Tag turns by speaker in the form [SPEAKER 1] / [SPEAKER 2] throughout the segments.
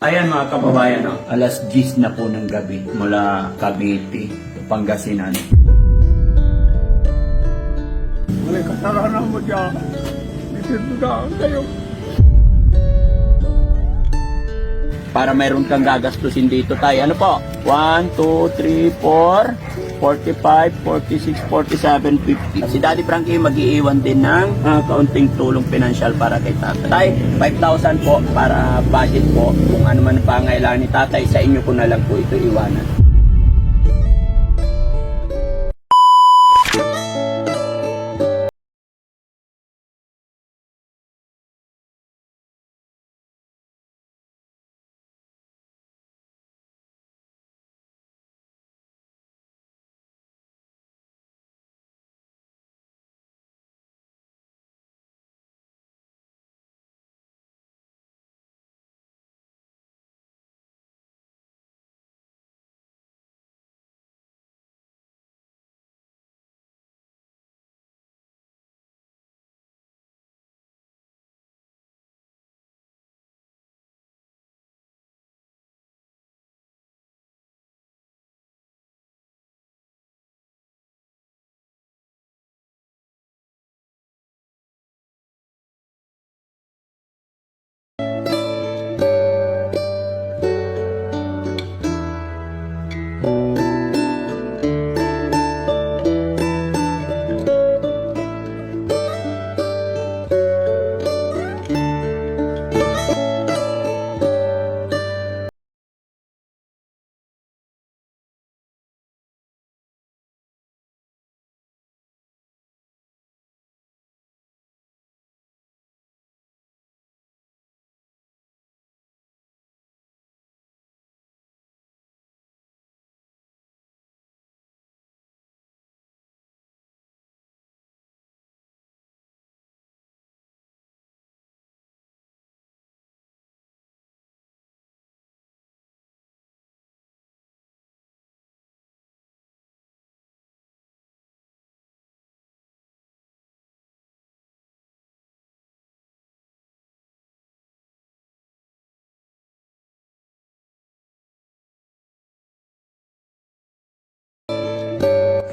[SPEAKER 1] Ayan mga kababayan, no? Alas 10 na po ng gabi mula Cavite, Pangasinan.
[SPEAKER 2] May kasalanan mo dyan. Itindudaan kayo.
[SPEAKER 1] Para mayroon kang gagastusin dito tayo. Ano po? 1, 2, 3, 4, 45, 46, 47, 50. Si Daddy Frankie mag-iiwan din ng kaunting tulong pinansyal para kay tatay. 5,000 po para budget po. Kung ano man pangailangan ni tatay, sa inyo ko na lang po ito iwanan.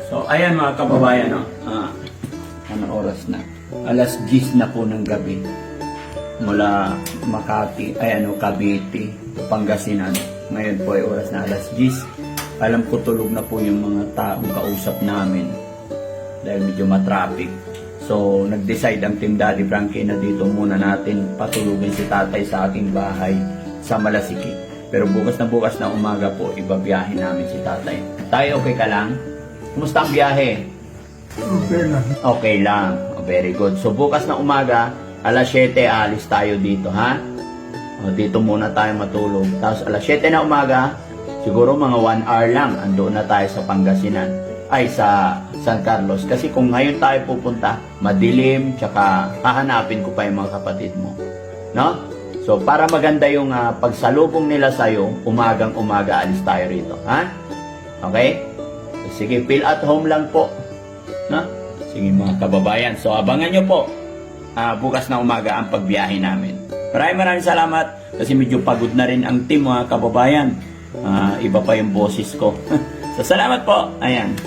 [SPEAKER 1] So, ayan mga kababayan, no? Anong oras na? Alas 10 na po ng gabi mula Cavite, Pangasinan. Ngayon po ay oras na alas 10. Alam ko tulog na po yung mga taong kausap namin dahil medyo matraffic. So, nag-decide ang Team Daddy Frankie na dito muna natin patulugin si tatay sa aking bahay sa Malasiki. Pero bukas na umaga po, ibabiyahin namin si tatay. Tayo, okay ka lang? Kumusta ang biyahe?
[SPEAKER 2] Okay lang.
[SPEAKER 1] Okay lang. Oh, very good. So bukas na umaga, alas 7 alis tayo dito, ha? O, dito muna tayo matulog. Tapos alas 7 na umaga, siguro mga 1 hour lang, andoon na tayo sa Pangasinan. Ay, sa San Carlos. Kasi kung ngayon tayo pupunta, madilim, tsaka hahanapin ko pa yung mga kapatid mo. No? So para maganda yung pagsalubong nila sa'yo, umagang-umaga alis tayo rito, ha? Okay? Sige, feel at home lang po. No? Sige mga kababayan. So, abangan nyo po. Bukas na umaga ang pagbiyahe namin. Maraming salamat kasi medyo pagod na rin ang team mga kababayan. Iba pa yung boses ko. So, salamat po. Ayan.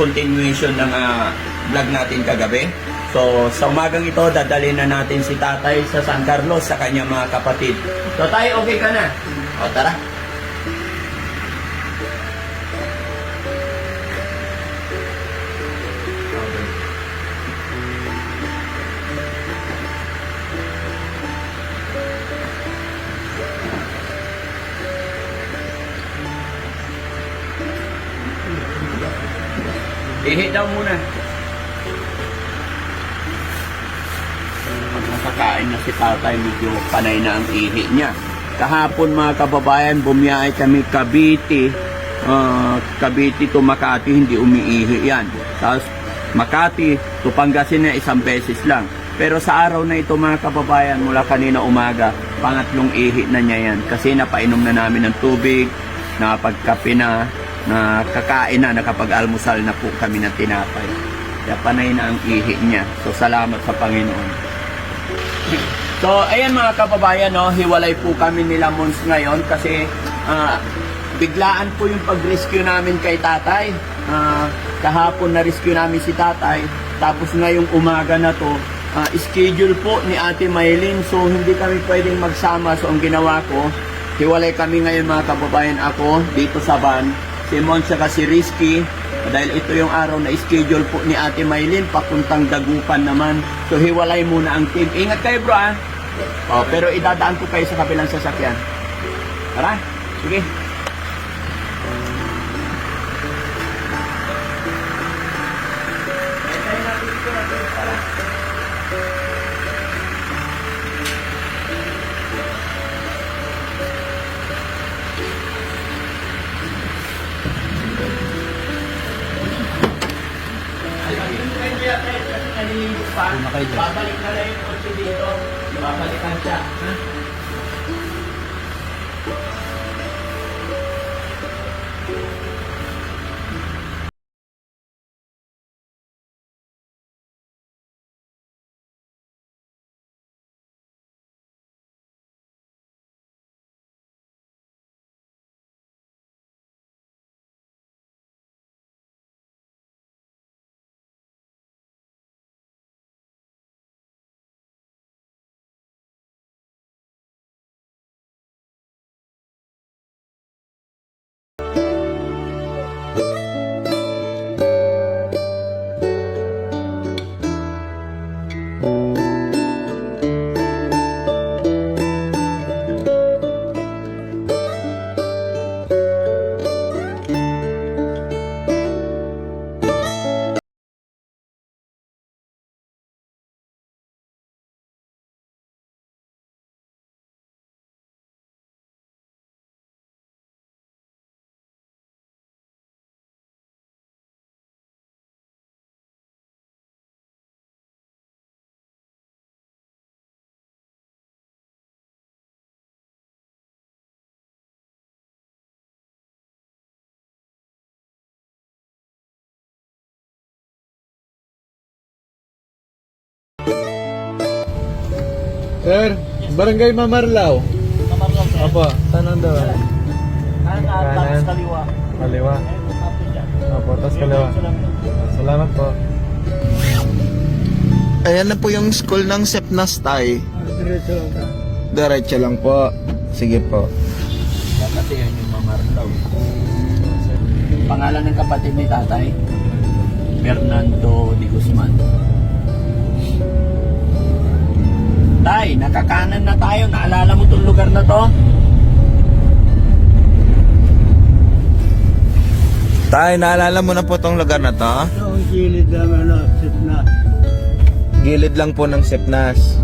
[SPEAKER 1] Continuation ng vlog natin kagabi. So, sa umagang ito, dadalhin na natin si tatay sa San Carlos sa kanyang mga kapatid. So, tayo okay ka na? O, tara. Ihi daw muna. Pag nakakain na si tatay, medyo panay na ang ihi niya. Kahapon mga kababayan, bumiyahe kami Cavite. Cavite to Makati, hindi umiihi yan. Tapos Makati to Pangasinan, isang beses lang. Pero sa araw na ito mga kababayan, mula kanina umaga, pangatlong ihi na niya yan. Kasi napainom na namin ng tubig, nakapagkape na, nakakain na, nakapag-almusal na po kami ng tinapay. Kaya panay na ang ihi niya. So salamat sa Panginoon. So ayan mga kababayan, no, hiwalay po kami nila Mons ngayon kasi biglaan po yung pag-rescue namin kay tatay. Kahapon na-rescue namin si tatay. Tapos ngayong umaga na to, schedule po ni Ate Maylin. So hindi kami pwedeng magsama. So ang ginawa ko, hiwalay kami ngayon mga kababayan. Ako dito sa van, si Mons saka si Rizky. Dahil ito yung araw na schedule po ni Ate Maylin, papuntang Dagupan naman. So hiwalay muna ang team. Ingat kayo bro ah. Pero idadaan ko kayo sa kabilang sasakyan. Tara, sige. Babalik na lang yung kotse dito. Babalikan siya. Ha?
[SPEAKER 3] Sir, Barangay Mamarlao.
[SPEAKER 4] Mamarlaw sir.
[SPEAKER 3] Opo, tanong daw.
[SPEAKER 4] Kanan, tapos kaliwa.
[SPEAKER 3] Kaliwa.
[SPEAKER 4] Tapos dyan.
[SPEAKER 3] Opo, tapos kaliwa. Salamat po.
[SPEAKER 5] Ayan na po yung school ng Sepnas Tay.
[SPEAKER 2] Diretso lang ka.
[SPEAKER 5] Diretso lang po. Sige po.
[SPEAKER 1] Kasi yan yung Mamarlaw. Pangalan ng kapatid ni tatay, Fernando de Guzman. Tay, nakakanan na tayo. Naalala mo itong lugar na to?
[SPEAKER 5] Tay, naalala mo na po tong lugar na to?
[SPEAKER 2] Ito ang gilid ng sitna.
[SPEAKER 5] Gilid lang po ng Sepnas.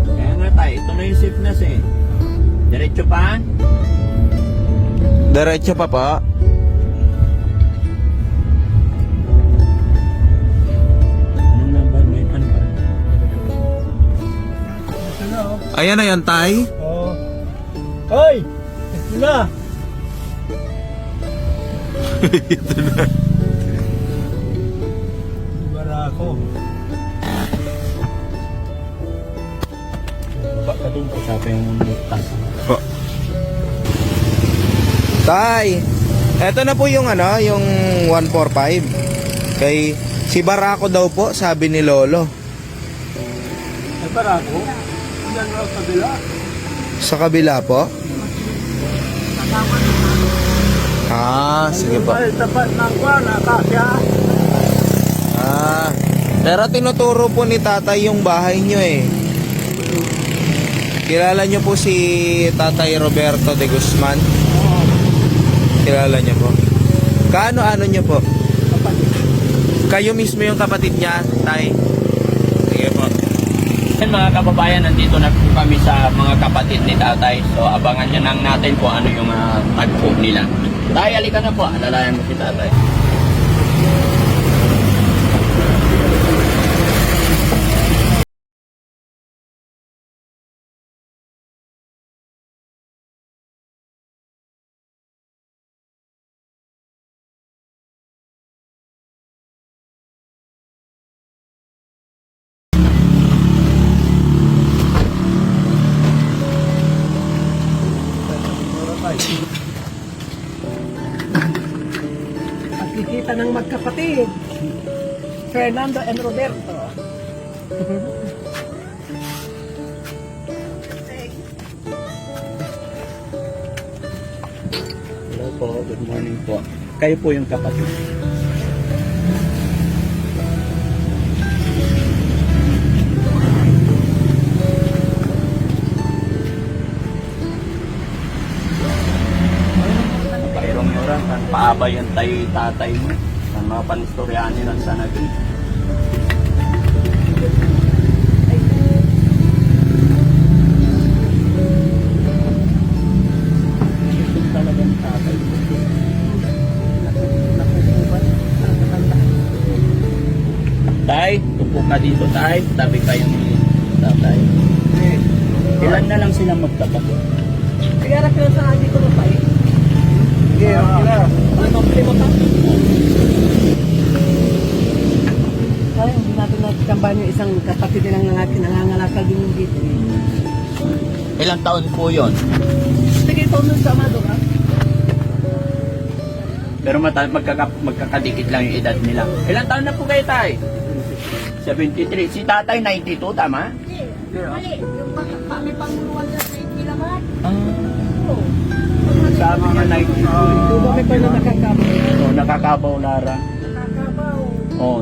[SPEAKER 1] Kaya nga tay, ito na yung Sipnas eh. Diretso pa?
[SPEAKER 5] Diretso pa po.
[SPEAKER 1] Anong number mo yun? Ano ba?
[SPEAKER 2] Ito na oh.
[SPEAKER 5] Ayan na yan, Tay.
[SPEAKER 2] Oh. Hoy! Ito na!
[SPEAKER 5] Ito na.
[SPEAKER 2] Barako.
[SPEAKER 1] Baka doon pa sabi yung mutas.
[SPEAKER 5] Po. Tay, eto na po yung ano, yung 145. Kay si Barako daw po, sabi ni Lolo.
[SPEAKER 2] Ay, barako? Yan lang sa bila.
[SPEAKER 5] Sa kabila po? Ah, sige po.
[SPEAKER 2] Ay, tapat ng kwan, akasya.
[SPEAKER 5] Ah, pero tinuturo po ni tatay yung bahay nyo eh. Kilala nyo po si Tatay Roberto de Guzman? Kilala nyo po? Kaano-ano nyo po? Kayo mismo yung kapatid niya, Tay? Sige po.
[SPEAKER 1] Yan mga kababayan, nandito na kami sa mga kapatid ni tatay. So, abangan nyo lang natin kung ano yung tagpo nila. Tay, halika na po. Alalayan mo si tatay.
[SPEAKER 2] Pagkikita ng magkapatid. Fernando and Roberto.
[SPEAKER 1] Hello po, good morning po. Kayo po yung kapatid. Pairong yura, kan paaba yung tatay mo. Kan mga panistoryahan nila sa naging. Talagang tatay mo. Tay, tupo ka dito tay. Tabi kayo ni tatay. Ilan na lang sila magkapatid?
[SPEAKER 2] Kaya ko sa adik ko pa eh.
[SPEAKER 3] Sige, okay na.
[SPEAKER 2] Ano, primo pa? Ay, hindi natin nagkambahan yung isang kapatid nilang nangangalakal din yung dito eh.
[SPEAKER 1] Ilang taon po yon?
[SPEAKER 2] Sige, ito nun sa amado ha?
[SPEAKER 1] Pero magkakadikit lang yung edad nila. Ilang taon na po kayo tay? 73. Si tatay 92, tama?
[SPEAKER 6] Mali, yung kami panguruan sa safety naman.
[SPEAKER 1] Sa mga 92.
[SPEAKER 2] Yung kami pa na nakakabaw.
[SPEAKER 1] Oh, nakakabaw Lara.
[SPEAKER 6] Nakakabaw.
[SPEAKER 1] Oh,